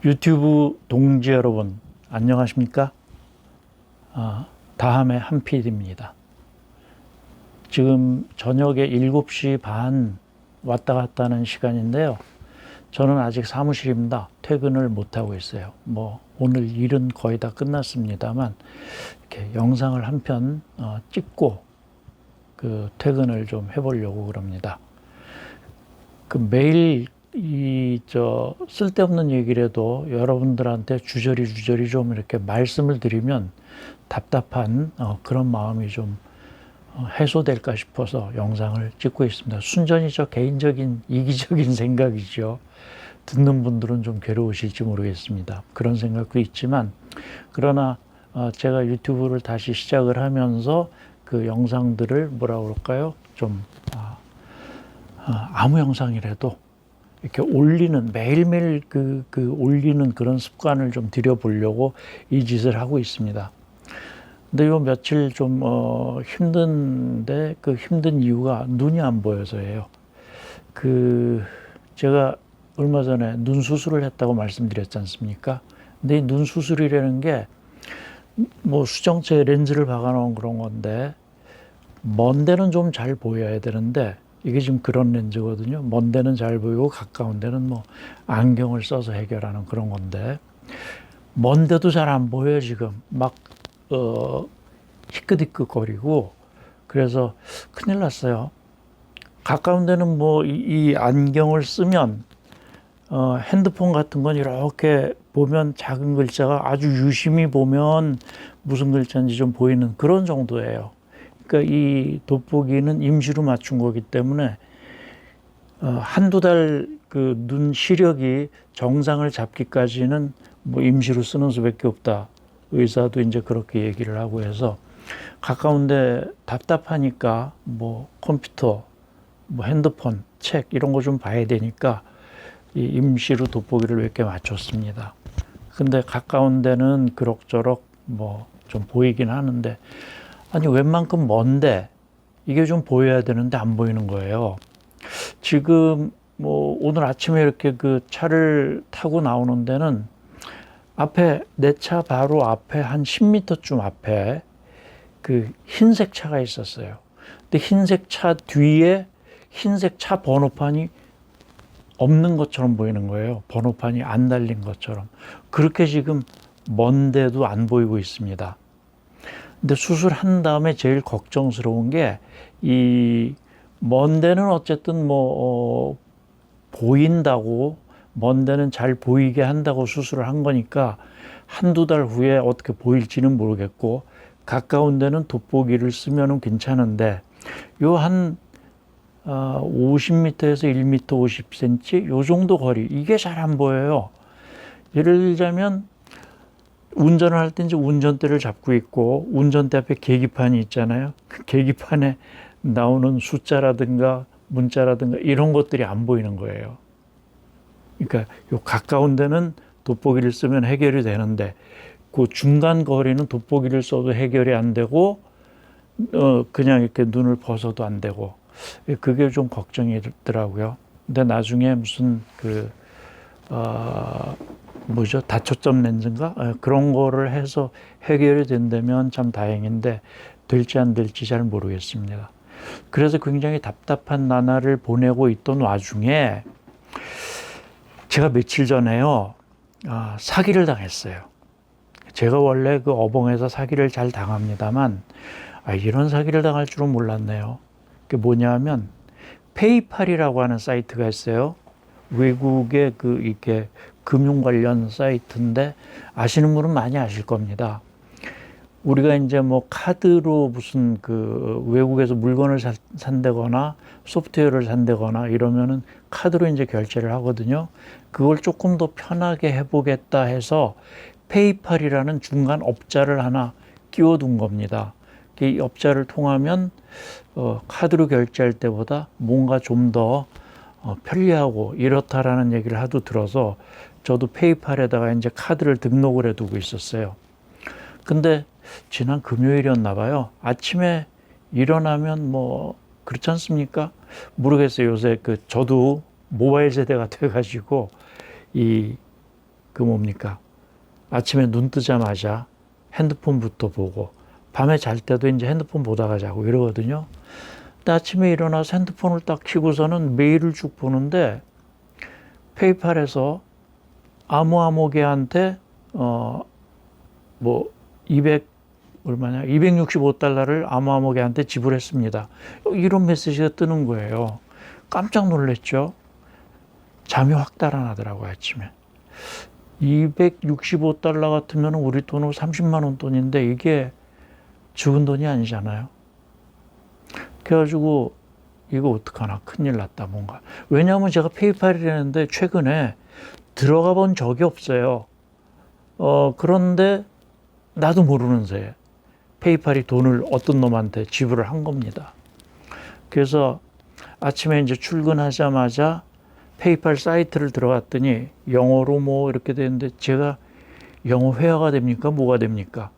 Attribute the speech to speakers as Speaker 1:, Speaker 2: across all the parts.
Speaker 1: 유튜브 동지 여러분, 안녕하십니까? 다함의 한PD입니다. 지금 저녁에 7시 반 왔다 갔다 하는 시간인데요. 저는 아직 사무실입니다. 퇴근을 못하고 있어요. 오늘 일은 거의 다 끝났습니다만, 이렇게 영상을 한 편 찍고 퇴근을 좀 해보려고 그럽니다. 매일 쓸데없는 얘기를 해도 여러분들한테 주저리 좀 이렇게 말씀을 드리면 답답한 그런 마음이 좀 해소될까 싶어서 영상을 찍고 있습니다. 순전히 저 개인적인 이기적인 생각이죠. 듣는 분들은 좀 괴로우실지 모르겠습니다. 그런 생각도 있지만, 그러나 제가 유튜브를 다시 시작을 하면서 그 영상들을 좀 아무 영상이라도 이렇게 올리는, 매일매일 올리는 그런 습관을 좀 들여보려고 이 짓을 하고 있습니다. 근데 요 며칠 좀 힘든데, 그 힘든 이유가 눈이 안 보여서예요. 제가 얼마 전에 눈 수술을 했다고 말씀드렸지 않습니까? 근데 이 눈 수술이라는 게 수정체에 렌즈를 박아놓은 그런 건데, 먼 데는 좀 잘 보여야 되는데, 이게 지금 그런 렌즈거든요. 먼 데는 잘 보이고 가까운 데는 안경을 써서 해결하는 그런 건데, 먼 데도 잘 안 보여요. 지금 희끗희끗거리고. 그래서 큰일 났어요. 가까운 데는 이 안경을 쓰면 핸드폰 같은 건 이렇게 보면 작은 글자가 아주 유심히 보면 무슨 글자인지 좀 보이는 그런 정도예요. 그러니까 이 돋보기는 임시로 맞춘 거기 때문에 한두 달 눈 시력이 정상을 잡기까지는 임시로 쓰는 수밖에 없다. 의사도 이제 그렇게 얘기를 하고 해서, 가까운데 답답하니까 컴퓨터, 핸드폰, 책 이런 거 좀 봐야 되니까 이 임시로 돋보기를 몇 개 맞췄습니다. 근데 가까운 데는 그럭저럭 좀 보이긴 하는데, 아니 웬만큼 먼데 이게 좀 보여야 되는데 안 보이는 거예요. 지금 오늘 아침에 이렇게 차를 타고 나오는 데는 앞에, 내 차 바로 앞에 한 10m쯤 앞에 흰색 차가 있었어요. 근데 흰색 차 뒤에 흰색 차 번호판이 없는 것처럼 보이는 거예요. 번호판이 안 달린 것처럼. 그렇게 지금 먼데도 안 보이고 있습니다. 근데 수술한 다음에 제일 걱정스러운 게, 이 먼 데는 어쨌든 보인다고, 먼 데는 잘 보이게 한다고 수술을 한 거니까 한두 달 후에 어떻게 보일지는 모르겠고, 가까운 데는 돋보기를 쓰면은 괜찮은데, 요 한 50m에서 1m 50cm 요 정도 거리, 이게 잘 안 보여요. 예를 들자면 운전을 할 때 이제 운전대를 잡고 있고, 운전대 앞에 계기판이 있잖아요. 그 계기판에 나오는 숫자라든가 문자라든가 이런 것들이 안 보이는 거예요. 그러니까 요 가까운 데는 돋보기를 쓰면 해결이 되는데, 그 중간 거리는 돋보기를 써도 해결이 안 되고, 그냥 이렇게 눈을 벗어도 안 되고, 그게 좀 걱정이 더라고요. 근데 나중에 무슨 다초점 렌즈인가? 그런 거를 해서 해결이 된다면 참 다행인데, 될지 안 될지 잘 모르겠습니다. 그래서 굉장히 답답한 나날을 보내고 있던 와중에, 제가 며칠 전에요, 사기를 당했어요. 제가 원래 어벙에서 사기를 잘 당합니다만, 이런 사기를 당할 줄은 몰랐네요. 그게 뭐냐면, 페이팔이라고 하는 사이트가 있어요. 외국의 이렇게 금융 관련 사이트인데, 아시는 분은 많이 아실 겁니다. 우리가 이제 카드로 무슨 외국에서 물건을 산다거나 소프트웨어를 산다거나 이러면은 카드로 이제 결제를 하거든요. 그걸 조금 더 편하게 해보겠다 해서 페이팔이라는 중간 업자를 하나 끼워둔 겁니다. 이 업자를 통하면 카드로 결제할 때보다 뭔가 좀 더 편리하고 이렇다라는 얘기를 하도 들어서, 저도 페이팔에다가 이제 카드를 등록을 해두고 있었어요. 근데 지난 금요일이었나 봐요. 아침에 일어나면 그렇지 않습니까? 모르겠어요. 요새 저도 모바일 세대가 돼가지고 이 그 뭡니까? 아침에 눈 뜨자마자 핸드폰부터 보고 밤에 잘 때도 이제 핸드폰 보다가 자고 이러거든요. 근데 아침에 일어나서 핸드폰을 딱 켜고서는 메일을 쭉 보는데 페이팔에서 아무아무개한테 뭐 200 얼마냐? 265달러를 아무아무개한테 지불했습니다. 이런 메시지가 뜨는 거예요. 깜짝 놀랐죠. 잠이 확 달아나더라고요, 아침에. 265달러 같으면 우리 돈으로 30만 원 돈인데 이게 적은 돈이 아니잖아요. 그래가지고 이거 어떡하나, 큰일 났다 뭔가. 왜냐하면 제가 페이팔이라는데 최근에 들어가 본 적이 없어요. 그런데 나도 모르는 새에 페이팔이 돈을 어떤 놈한테 지불을 한 겁니다. 그래서 아침에 이제 출근하자마자 페이팔 사이트를 들어갔더니 영어로 뭐 이렇게 되는데 제가 영어 회화가 됩니까? 뭐가 됩니까?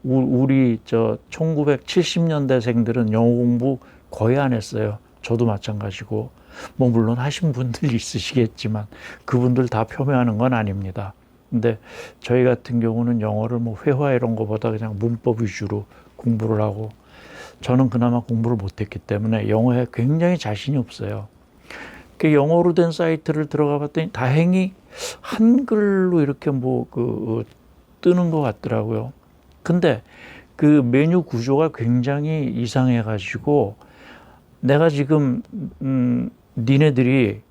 Speaker 1: 우리 저 1970년대생들은 영어 공부 거의 안 했어요. 저도 마찬가지고. 뭐 물론 하신 분들 있으시겠지만 그분들 다 표명하는 건 아닙니다. 근데 저희 같은 경우는 영어를 뭐 회화 이런 거보다 그냥 문법 위주로 공부를 하고, 저는 그나마 공부를 못했기 때문에 영어에 굉장히 자신이 없어요. 그 영어로 된 사이트를 들어가 봤더니 다행히 한글로 이렇게 뭐 뜨는 것 같더라고요. 근데 그 메뉴 구조가 굉장히 이상해 가지고 내가 지금 니네들이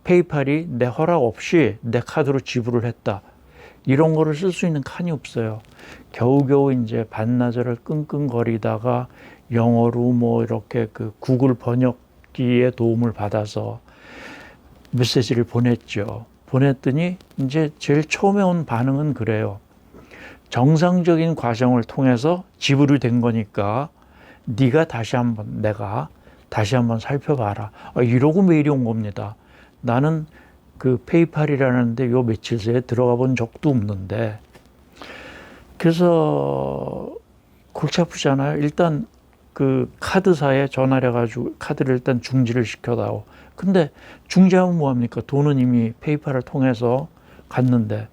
Speaker 1: 페이팔이 내 허락 없이 내 카드로 지불을 했다, 이런 거를 쓸 수 있는 칸이 없어요. 겨우겨우 이제 반나절을 끙끙거리다가 영어로 뭐 이렇게 그 구글 번역기의 도움을 받아서 메시지를 보냈죠. 보냈더니 이제 제일 처음에 온 반응은 그래요. 정상적인 과정을 통해서 지불이 된 거니까 네가 내가 다시 한번 살펴봐라. 이러고 메일이 온 겁니다. 나는 그 페이팔이라는데 요 며칠 새에 들어가 본 적도 없는데. 그래서 골치 아프잖아요. 일단 그 카드사에 전화를 해가지고 카드를 일단 중지를 시켜다오. 근데 중지하면 뭐합니까? 돈은 이미 페이팔을 통해서 갔는데.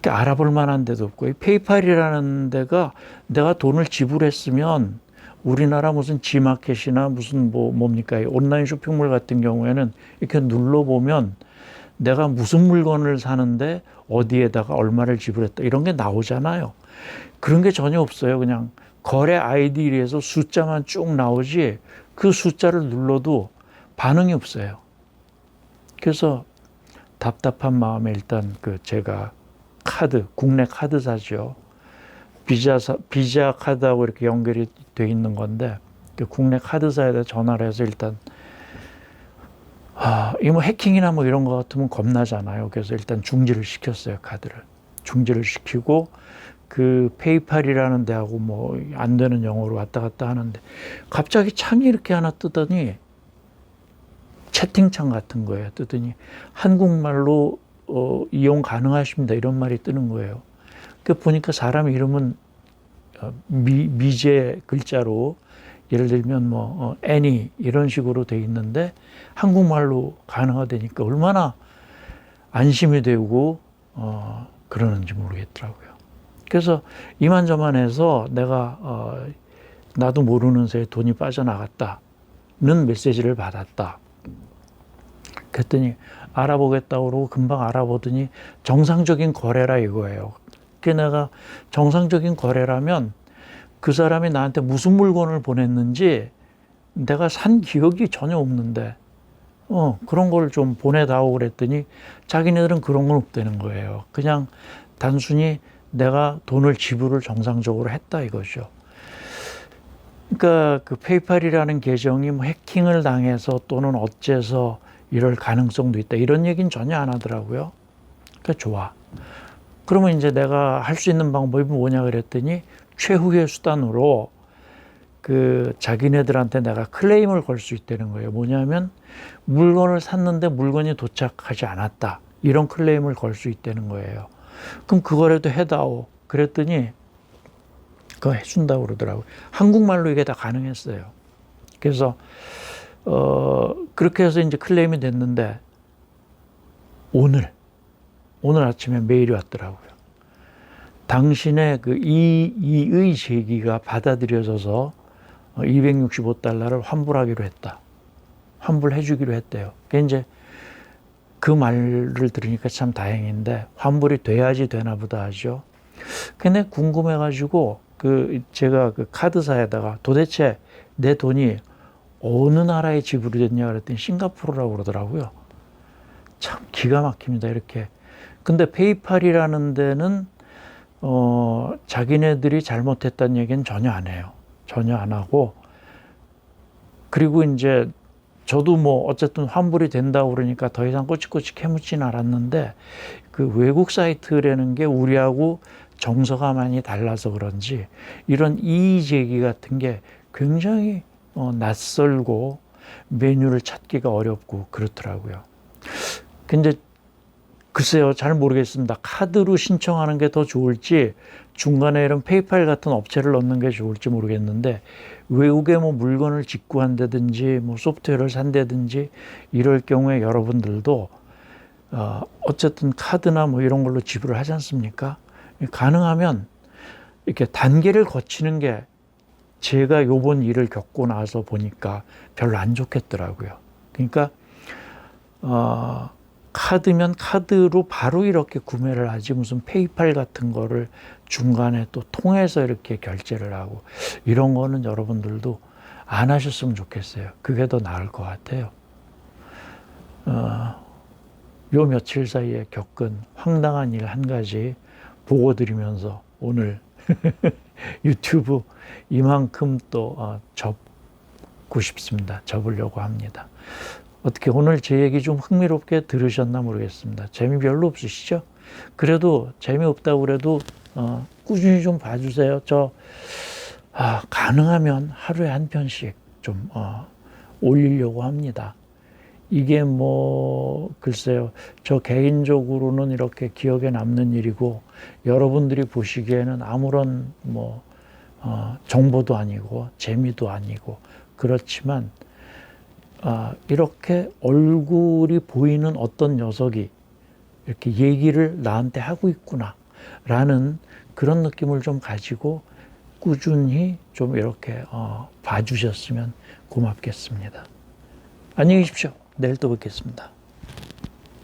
Speaker 1: 알아볼 만한 데도 없고, 이 페이팔이라는 데가 내가 돈을 지불했으면 우리나라 무슨 지마켓이나 무슨 뭡니까 온라인 쇼핑몰 같은 경우에는 이렇게 눌러보면 내가 무슨 물건을 사는데 어디에다가 얼마를 지불했다 이런 게 나오잖아요. 그런 게 전혀 없어요. 그냥 거래 아이디에서 숫자만 쭉 나오지 그 숫자를 눌러도 반응이 없어요. 그래서 답답한 마음에 일단 제가 국내 카드사죠. 비자 카드하고 이렇게 연결이 돼 있는 건데 국내 카드사에다 전화를 해서 일단 이 뭐 해킹이나 뭐 이런 거 같으면 겁나잖아요. 그래서 일단 중지를 시켰어요. 카드를 중지를 시키고 그 페이팔이라는 데하고 뭐 안 되는 영어로 왔다 갔다 하는데 갑자기 창이 이렇게 하나 뜨더니 채팅창 같은 거예요. 뜨더니 한국말로 이용 가능하십니다 이런 말이 뜨는 거예요. 그 보니까 사람 이름은 미제 글자로 예를 들면 뭐 애니 이런 식으로 돼 있는데 한국말로 가능하다니까 얼마나 안심이 되고 그러는지 모르겠더라고요. 그래서 이만저만해서 내가 나도 모르는 새에 돈이 빠져나갔다는 메시지를 받았다. 그랬더니 알아보겠다고 그러고 금방 알아보더니 정상적인 거래라 이거예요. 그게 내가 정상적인 거래라면 그 사람이 나한테 무슨 물건을 보냈는지 내가 산 기억이 전혀 없는데 그런 걸 좀 보내다오 그랬더니 자기네들은 그런 건 없다는 거예요. 그냥 단순히 내가 돈을 지불을 정상적으로 했다 이거죠. 그러니까 그 페이팔이라는 계정이 뭐 해킹을 당해서 또는 어째서 이럴 가능성도 있다 이런 얘기는 전혀 안 하더라고요. 그러니까 좋아. 그러면 이제 내가 할 수 있는 방법이 뭐냐 그랬더니 최후의 수단으로 자기네들한테 내가 클레임을 걸 수 있다는 거예요. 뭐냐면 물건을 샀는데 물건이 도착하지 않았다 이런 클레임을 걸 수 있다는 거예요. 그럼 그거라도 해다오 그랬더니 그거 해준다고 그러더라고요. 한국말로 이게 다 가능했어요. 그래서 그렇게 해서 이제 클레임이 됐는데 오늘 아침에 메일이 왔더라고요. 당신의 그 이의 제기가 받아들여져서 265달러를 환불하기로 했다. 환불해 주기로 했대요. 그게 이제 그 말을 들으니까 참 다행인데, 환불이 돼야지 되나 보다 하죠. 근데 궁금해가지고 제가 그 카드사에다가 도대체 내 돈이 어느 나라에 지불이 됐냐 그랬더니 싱가포르라고 그러더라고요. 참 기가 막힙니다, 이렇게. 근데 페이팔이라는 데는 자기네들이 잘못했다는 얘기는 전혀 안 해요. 전혀 안 하고, 그리고 이제 저도 뭐 어쨌든 환불이 된다고 그러니까 더 이상 꼬치꼬치 캐묻진 않았는데, 그 외국 사이트라는 게 우리하고 정서가 많이 달라서 그런지 이런 이의 제기 같은 게 굉장히 낯설고 메뉴를 찾기가 어렵고 그렇더라고요. 근데 글쎄요, 잘 모르겠습니다. 카드로 신청하는 게 더 좋을지 중간에 이런 페이팔 같은 업체를 넣는 게 좋을지 모르겠는데, 외국에 뭐 물건을 직구한다든지 뭐 소프트웨어를 산다든지 이럴 경우에 여러분들도 어쨌든 카드나 뭐 이런 걸로 지불을 하지 않습니까? 가능하면 이렇게 단계를 거치는 게, 제가 요번 일을 겪고 나서 보니까 별로 안 좋겠더라고요. 그러니까 카드면 카드로 바로 이렇게 구매를 하지, 무슨 페이팔 같은 거를 중간에 또 통해서 이렇게 결제를 하고 이런 거는 여러분들도 안 하셨으면 좋겠어요. 그게 더 나을 것 같아요. 요 며칠 사이에 겪은 황당한 일 한 가지 보고 드리면서 오늘 유튜브 이만큼 또 접고 싶습니다. 접으려고 합니다. 어떻게 오늘 제 얘기 좀 흥미롭게 들으셨나 모르겠습니다. 재미 별로 없으시죠? 그래도 재미없다고 그래도 꾸준히 좀 봐주세요. 저 가능하면 하루에 한 편씩 좀 올리려고 합니다. 이게 뭐 글쎄요, 저 개인적으로는 이렇게 기억에 남는 일이고, 여러분들이 보시기에는 아무런 뭐 정보도 아니고 재미도 아니고 그렇지만, 이렇게 얼굴이 보이는 어떤 녀석이 이렇게 얘기를 나한테 하고 있구나 라는 그런 느낌을 좀 가지고 꾸준히 좀 이렇게 봐주셨으면 고맙겠습니다. 안녕히 계십시오. 내일 또 뵙겠습니다.